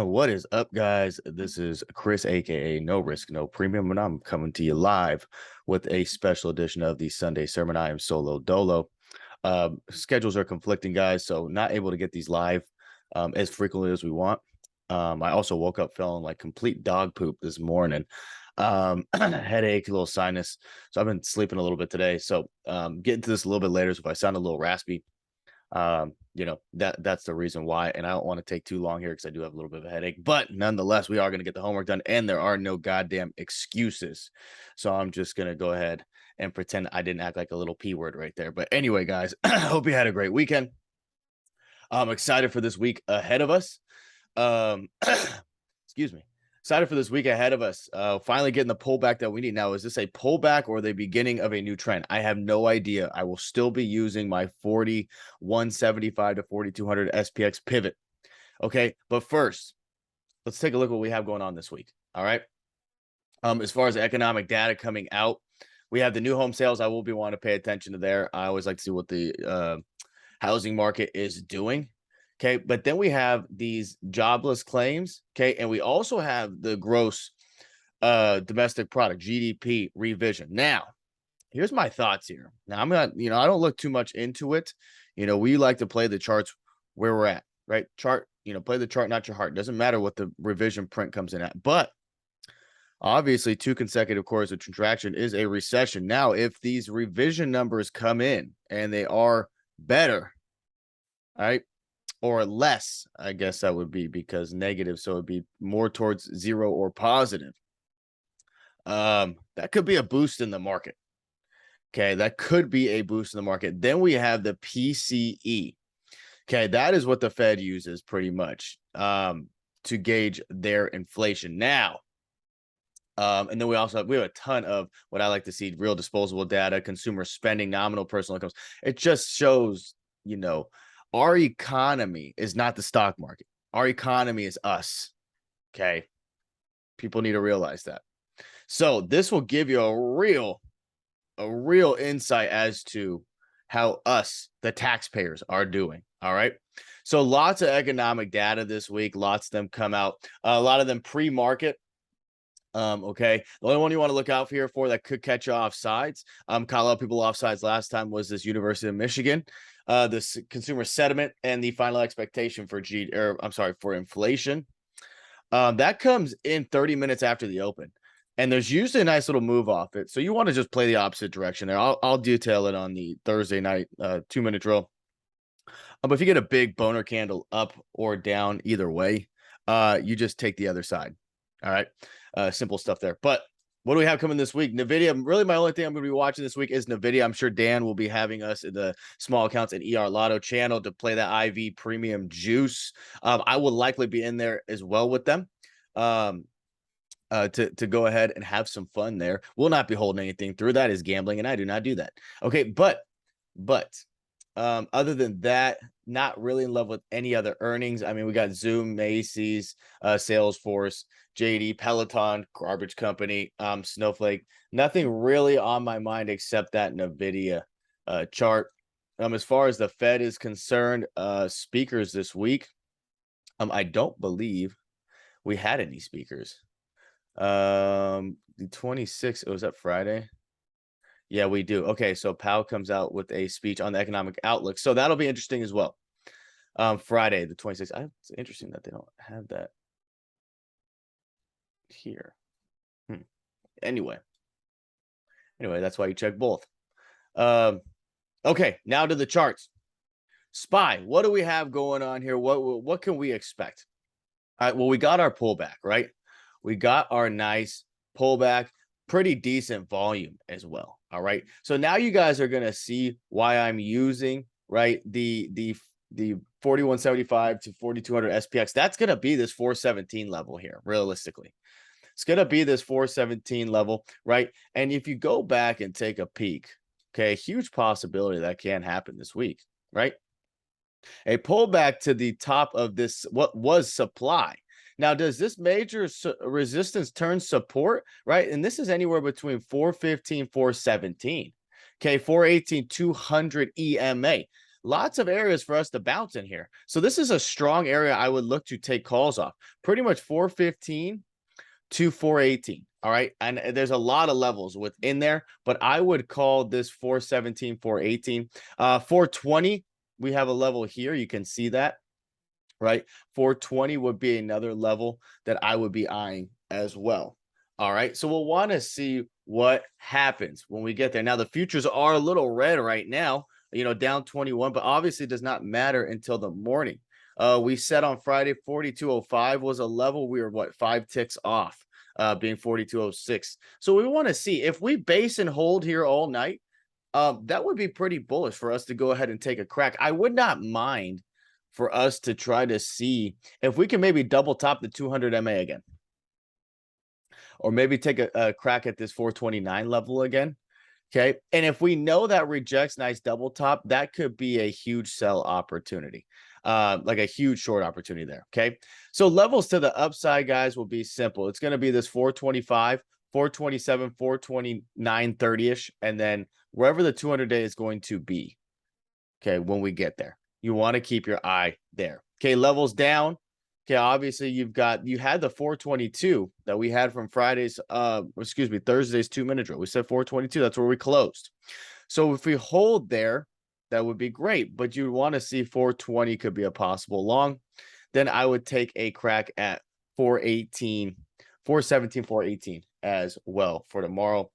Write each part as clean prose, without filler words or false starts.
What is up, guys? This is Chris, aka No Risk, No Premium, and I'm coming to you live with a special edition of the Sunday Sermon. I am solo dolo. Schedules are conflicting, guys, so not able to get these live as frequently as we want. I also woke up feeling like complete dog poop this morning. Headache, a little sinus. So I've been sleeping a little bit today. So get into this a little bit later. So if I sound a little raspy, that's the reason why. And I don't want to take too long here because I do have a little bit of a headache, but nonetheless, we are going to get the homework done, and there are no goddamn excuses. So I'm just going to go ahead and pretend I didn't act like a little P word right there. But anyway, guys, I hope you had a great weekend. I'm excited for this week ahead of us. Excuse me. Excited for this week ahead of us. Finally getting the pullback that we need. Now, is this a pullback or the beginning of a new trend? I have no idea. I will still be using my 4175 to 4200 SPX pivot. Okay. But first, let's take a look at what we have going on this week. All right. As far as economic data coming out, we have the new home sales. I will be wanting to pay attention to there. I always like to see what the housing market is doing. Okay, but then we have these jobless claims. Okay, and we also have the gross domestic product, GDP revision. Now, here's my thoughts here. Now, I'm not, I don't look too much into it. We like to play the charts where we're at, right? Chart, play the chart, not your heart. Doesn't matter what the revision print comes in at. But obviously, 2 consecutive quarters of contraction is a recession. Now, if these revision numbers come in and they are better, all right, or less, I guess that would be, because negative, so it'd be more towards 0 or positive. That could be a boost in the market. Okay, that could be a boost in the market. Then we have the PCE. Okay, that is what the Fed uses pretty much to gauge their inflation. Now, and then we have a ton of what I like to see: real disposable data, consumer spending, nominal personal incomes. It just shows, our economy is not the stock market. Our economy is us. Okay. People need to realize that. So this will give you a real insight as to how us, the taxpayers, are doing. All right. So lots of economic data this week. Lots of them come out. A lot of them pre-market. Okay. The only one you want to look out here for that could catch you off sides. Caught a lot of people off sides last time was this University of Michigan. This consumer sentiment and the final expectation for for inflation. That comes in 30 minutes after the open. And there's usually a nice little move off it. So you want to just play the opposite direction there. I'll detail it on the Thursday night 2-minute drill. But if you get a big boner candle up or down, either way, you just take the other side. All right. Simple stuff there. But what do we have coming this week? NVIDIA. Really, my only thing I'm going to be watching this week is NVIDIA. I'm sure Dan will be having us in the small accounts and ER Lotto channel to play that IV premium juice. I will likely be in there as well with them to go ahead and have some fun there. We'll not be holding anything through. That is gambling, and I do not do that. Okay, but other than that, not really in love with any other earnings. I mean, we got Zoom, Macy's, Salesforce, JD, Peloton, garbage company, Snowflake. Nothing really on my mind except that NVIDIA chart. As far as the Fed is concerned, speakers this week, I don't believe we had any speakers. The 26th, was that Friday? Yeah, we do. Okay, so Powell comes out with a speech on the economic outlook. So that'll be interesting as well. Friday, the 26th. It's interesting that they don't have that here. Anyway, that's why you check both. Okay, now to the charts. SPY, what do we have going on here? What can we expect? All right, well, we got our pullback, right? We got our nice pullback, pretty decent volume as well. All right. So now you guys are going to see why I'm using, right, the 4175 to 4200 SPX. That's going to be this 417 level here, realistically. It's going to be this 417 level, right? And if you go back and take a peek, okay, a huge possibility that can happen this week, right? A pullback to the top of this, what was supply. Now, does this major resistance turn support, right? And this is anywhere between 415, 417. Okay, 418, 200 EMA. lots of areas for us to bounce in here. So this is a strong area I would look to take calls off. Pretty much 415 to 418. All right. And there's a lot of levels within there, but I would call this 417, 418. 420, we have a level here. You can see that, right? 420 would be another level that I would be eyeing as well. All right. So we'll want to see what happens when we get there. Now, the futures are a little red right now, down 21, but obviously does not matter until the morning. We said on Friday, 42.05 was a level. We were 5 ticks off, being 42.06. So we want to see if we base and hold here all night. That would be pretty bullish for us to go ahead and take a crack. I would not mind for us to try to see if we can maybe double top the 200 MA again, or maybe take a crack at this 429 level again. Okay. And if we know that rejects nice double top, that could be a huge sell opportunity, like a huge short opportunity there. Okay. So levels to the upside, guys, will be simple. It's going to be this 425, 427, 429, 30-ish, and then wherever the 200-day is going to be. Okay. When we get there, you want to keep your eye there. Okay. Levels down. Okay, obviously you had the 422 that we had from Thursday's 2-minute drill. We said 422, that's where we closed. So if we hold there, that would be great, but you want to see 420 could be a possible long. Then I would take a crack at 418, 417, 418 as well for tomorrow.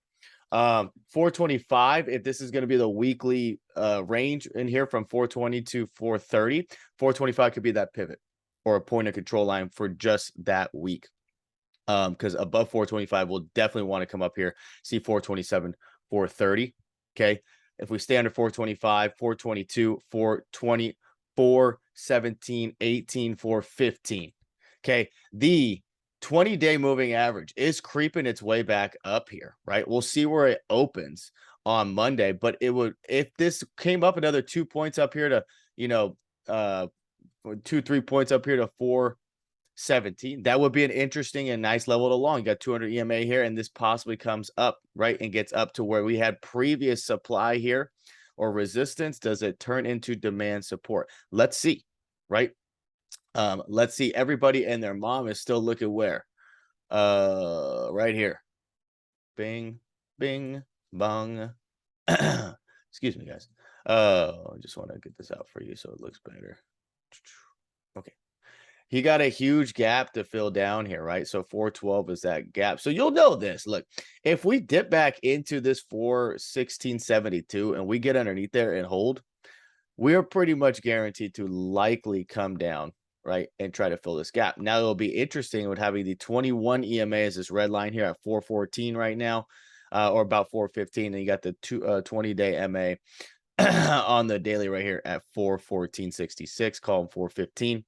425, if this is going to be the weekly range in here from 420 to 430, 425 could be that pivot or a point of control line for just that week. Because above 425, we'll definitely want to come up here, see 427, 430. Okay. If we stay under 425, 422, 420, 417, 18, 415. Okay. The 20-day moving average is creeping its way back up here, right? We'll see where it opens on Monday, but if this came up another 2 points up here to, 2-3 points up here to 417, that would be an interesting and nice level to long. You got 200 EMA here, and this possibly comes up, right, and gets up to where we had previous supply here or resistance. Does it turn into demand support? Let's see, right? Let's see. Everybody and their mom is still looking where? Right here. Bing, bing, bong. Excuse me, guys. I just want to get this out for you so it looks better. Okay. He got a huge gap to fill down here, right? So 412 is that gap. So you'll know this. Look, if we dip back into this 416.72 and we get underneath there and hold, we are pretty much guaranteed to likely come down, right, and try to fill this gap. Now, it'll be interesting with having the 21 EMA as this red line here at 414 right now, or about 415. And you got the 20-day MA on the daily right here at 414.66, call them 415.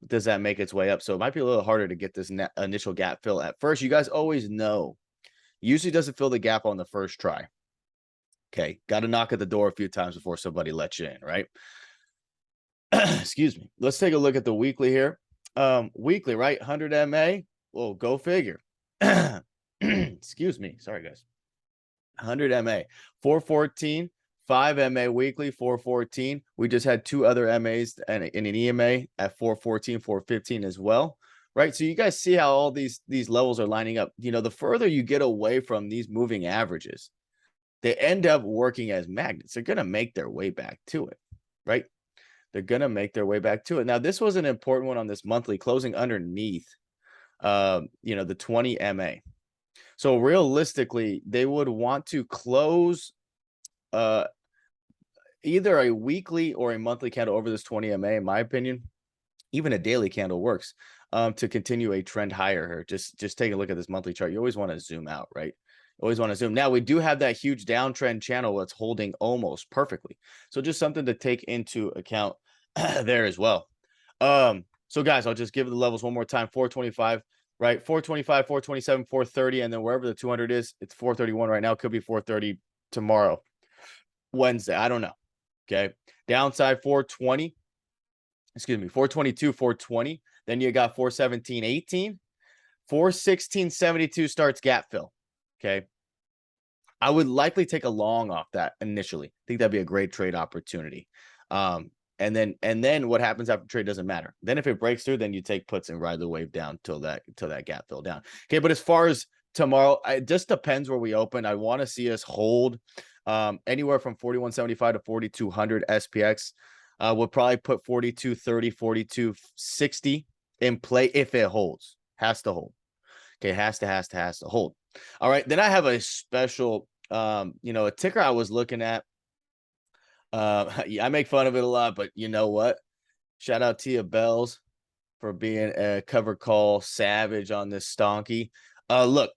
Does that make its way up? So it might be a little harder to get this initial gap fill at first. You guys always know, usually doesn't fill the gap on the first try. Okay, got to knock at the door a few times before somebody lets you in, right? Excuse me. Let's take a look at the weekly here. Weekly, right? 100 MA. Well, go figure. Excuse me. Sorry, guys. 100 MA. 414. 5 MA weekly, 414. We just had 2 other MAs and an EMA at 414, 415 as well, right? So you guys see how all these levels are lining up. The further you get away from these moving averages, they end up working as magnets. They're going to make their way back to it, right? They're going to make their way back to it. Now, this was an important one on this monthly closing underneath, the 20 MA. So realistically, they would want to close either a weekly or a monthly candle over this 20 MA, in my opinion. Even a daily candle works to continue a trend higher here. Just take a look at this monthly chart. You always want to zoom out, right? Always want to zoom. Now, we do have that huge downtrend channel that's holding almost perfectly. So just something to take into account there as well. So guys, I'll just give the levels one more time. 425, right? 425, 427, 430, and then wherever the 200 is, it's 431 right now. Could be 430 tomorrow, Wednesday. I don't know. Okay. Downside 420. Excuse me, 422, 420. Then you got 417, 18. 416, 72 starts gap fill. Okay. I would likely take a long off that initially. I think that'd be a great trade opportunity. And then what happens after trade doesn't matter. Then if it breaks through, then you take puts and ride the wave down till that gap fill down. Okay, but as far as tomorrow, it just depends where we open. I want to see us hold anywhere from 4175 to 4200 SPX. We'll probably put 4230, 4260 in play if it holds. Has to hold. Okay, has to hold. All right, then I have a special a ticker I was looking at. I make fun of it a lot, but you know what? Shout out Tia Bells for being a cover call savage on this stonky. Look.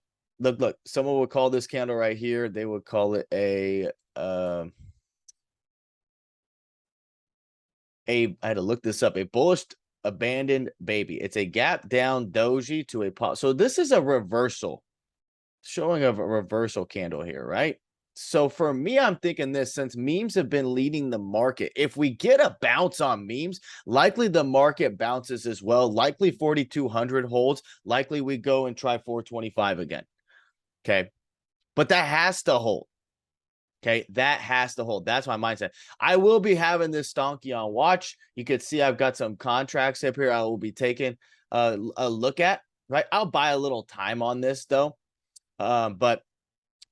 Someone would call this candle right here. They would call it I had to look this up. A bullish abandoned baby. It's a gap down doji to a pop. So this is a reversal, showing of a reversal candle here, right? So for me, I'm thinking this, since memes have been leading the market, if we get a bounce on memes, likely the market bounces as well. Likely 4,200 holds. Likely we go and try 425 again. Okay. But that has to hold. Okay. That has to hold. That's my mindset. I will be having this stonky on watch. You could see I've got some contracts up here I will be taking a look at, right? I'll buy a little time on this though. But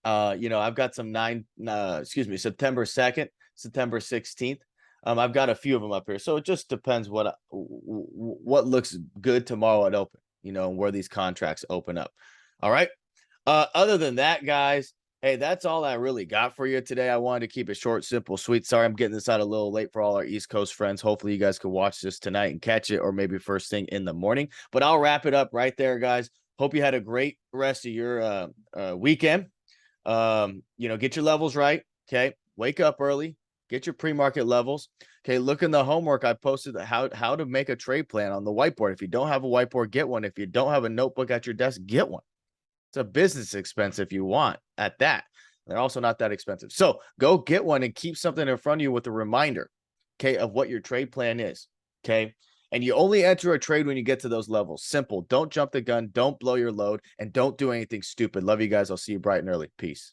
I've got some September 2nd, September 16th. I've got a few of them up here. So it just depends what looks good tomorrow at open, where these contracts open up. All right. Other than that, guys, hey, that's all I really got for you today. I wanted to keep it short, simple, sweet. Sorry, I'm getting this out a little late for all our East Coast friends. Hopefully you guys could watch this tonight and catch it, or maybe first thing in the morning. But I'll wrap it up right there, guys. Hope you had a great rest of your weekend. Get your levels right. Okay. Wake up early, get your pre-market levels. Okay. Look in the homework. I posted how to make a trade plan on the whiteboard. If you don't have a whiteboard, get one. If you don't have a notebook at your desk, get one. It's a business expense if you want at that. They're also not that expensive. So go get one and keep something in front of you with a reminder, okay, of what your trade plan is. Okay. And you only enter a trade when you get to those levels. Simple. Don't jump the gun. Don't blow your load, and don't do anything stupid. Love you guys. I'll see you bright and early. Peace.